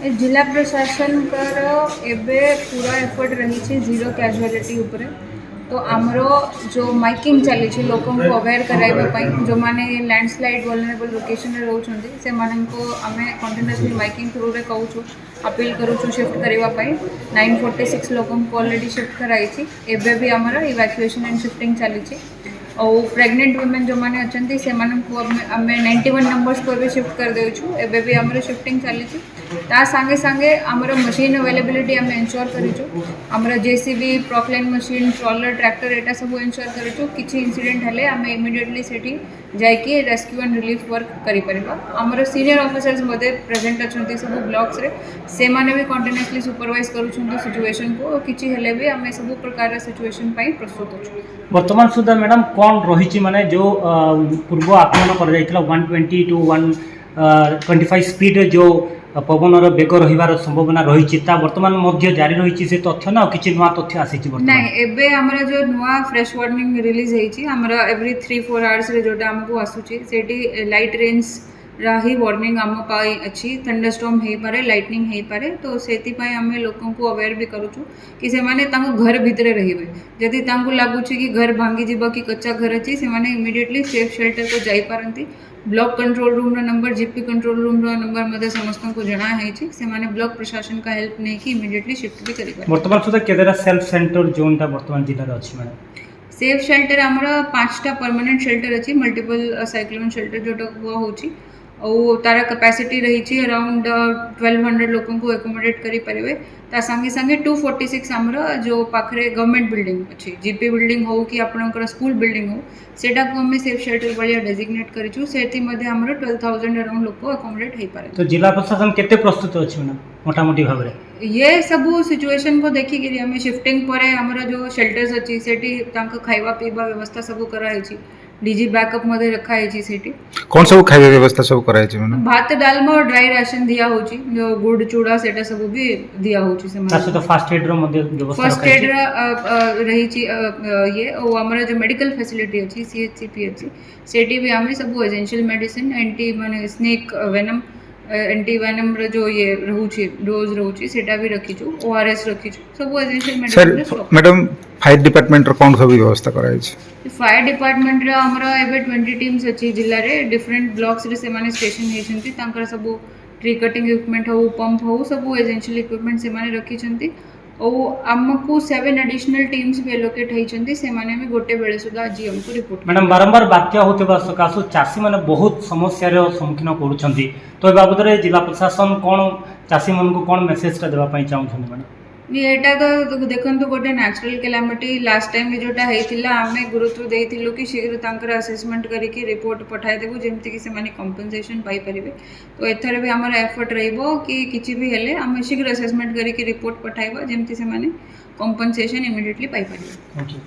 जिला प्रशासन एबे पूरा एफर्ट रही जीरो कैजुअलिटी उपरे तो आमरो जो माइकिंग चली लोक अवेयर कराइबा जो माने लैंडस्लाइड वल्नरेबल लोकेशन रे रहउछंती से माननको आमे कंटिन्यूअसली माइकिंग थ्रू रे कहूछु अपील करूछु शिफ्ट करबा 946 लोक ऑलरेडी शिफ्ट कराई एबे भी हमर इवैक्यूएशन एंड शिफ्टिंग चली और प्रेग्नेंट वुमेन जो मैंने अच्छा से आम 91 नंबर्स को भी शिफ्ट कर देचु एबे भी आमर शिफ्टिंग चली सांगे सांगे आमर मशीन अवेलेबिलिटी आम एनश्योर करूँ आमर जेसीबी प्रॉक्लेन मशीन ट्रॉलर ट्रैक्टर एटा सब एनश्योर करूँ किसी इंसिडेंट हेले आम इमिडिएटली सेठी जाइए रेस्क्यू एंड रिलीफ वर्क करिपरिबा आमर सीनियर ऑफिसर्स मध्य प्रेजेंट अच्छा सब ब्लॉक्स रे से माने भी कंटिन्यूअसली सुपरवाइज करूँ सिचुएशन को किसी हेले भी आम सब प्रकार सिचुएशन पाई प्रस्तुत अच्छु वर्तमान सुधा मैडम कौन रही माने जो पूर्व आकलन कर 120 टू 125 स्पीड जो पवनर बेग रही संभावना रही वर्तमान मध्य जारी रही से तथ्य ना किसी नुआ तथ्य आसी नहीं एबे हमरा जो नुआ फ्रेश वार्निंग रिलीज होईची हमरा एवरी 3-4 आवर्स रे जोटा हमको आसुची सेठी लाइट रेंज राही वार्निंग आम पाई अच्छी थंडरस्टॉर्म हो पारे लाइटनिंग हो पारे तो सेति पाई आमे लोकन को अवेयर भी करूछु कि से माने तांको घर भितरे रहिबे जदि तांको लागुची कि घर भांगी जिबा कि कच्चा घर अछि से माने इमिडिएटली सेफ शेल्टर को जाई पारंती ब्लॉक कंट्रोल रूम रो नंबर जीपी कंट्रोल रूम रो नंबर मते समस्त को जना है छी से माने ब्लॉक प्रशासन का हेल्प नै कि इमिडिएटली शिफ्ट भी करि पारे वर्तमान सुधा केदेरा सेल्फ सेंटर जोनटा वर्तमान जिल्ला रे अछि माने सेफ शेल्टर हमरा 5टा परमानेंट शेल्टर अछि मल्टीपल साइक्लोन शेल्टर जोटा हुआ होची और तारा कैपेसिटी रही अराउंड 1200 लोगों को एकोमोडेट करें ता संगे संगे 246 आमर जो पाखरे गवर्नमेंट बिल्डिंग अच्छी जीपी बिल्डिंग हो कि आपणकर स्कूल बिल्डिंग हो सेटा को हमें सेफ शेल्टर भाया डेजिग्नेट करूँ से 12,000 अराउंड लोग एकोमोडेट हो पारे तो जिला प्रशासन केते प्रस्तुत अछि ना मोटामोटी भाव रे ये सब सिचुएशन को देखिक आम शिफ्टिंग पर आमर जो शेल्टर्स अच्छी सेठी खाइबा पीवा व्यवस्था सब कराई डीजी बैकअप मध्य रखा है सेठी कौन सब खाଇବା व्यवस्था सब कराई छै माने भात डालमा और ड्राई राशन दिया होची जो गुड़ चूड़ा सेटा सब भी दिया होची से तासे तो फास्ट एड रो मध्य व्यवस्था फर्स्ट एड रही छी ये और हमरा जो मेडिकल फैसिलिटी अछि सीएचसी पीएचसी सेठी भी हमें सब एसेंशियल मेडिसिन एंटी माने स्नेक वेनम एंटी वेनम रो जो ये रहउची डोज रहउची सेटा भी रखी छु ओआरएस रखी छु सब essential medicine sir madam fire department रो कोन सब व्यवस्था कराई छै फायर डिपार्टमेंट रे हमरा एबे 20 टीम्स अछि जिल्ला रे डिफरेंट ब्लॉक्स रे से माने स्टेशन हेछंती तांकर सब ट्री कटिंग इक्विपमेंट हो पंप हो सब एसेंशियल इक्विपमेंट से माने रखी छंती और हमको 7 एडिशनल टीम्स भी एलोकेट हेछंती से माने भी गोटे बेले सुधा आज हमको रिपोर्ट मैडम बारंबार बात्या होते सकाशु चाषी मैंने बहुत समस्या सम्मुखीन करुँच तो ए बाबद जिला प्रशासन कौन चाषी मन को कौन मेसेजटा देवाई चाहूँ मैडम एटा तो देखो गोटे नेचुरल कैलामिटी लास्ट टाइम जोटा होता आम गुरुत्व देलु कि शीघ्र तांकर असेसमेंट करके रिपोर्ट पठाई देबु जेमती कि से माने कंपनसेशन पाई परिबे तो एथरे भी हमर एफर्ट रहइबो कि किछि भी हेले हम शीघ्र असेसमेंट करके रिपोर्ट पठाइबा जेमती से माने कंपनसेशन इमिडिएटली पाई परिबे। Thank you.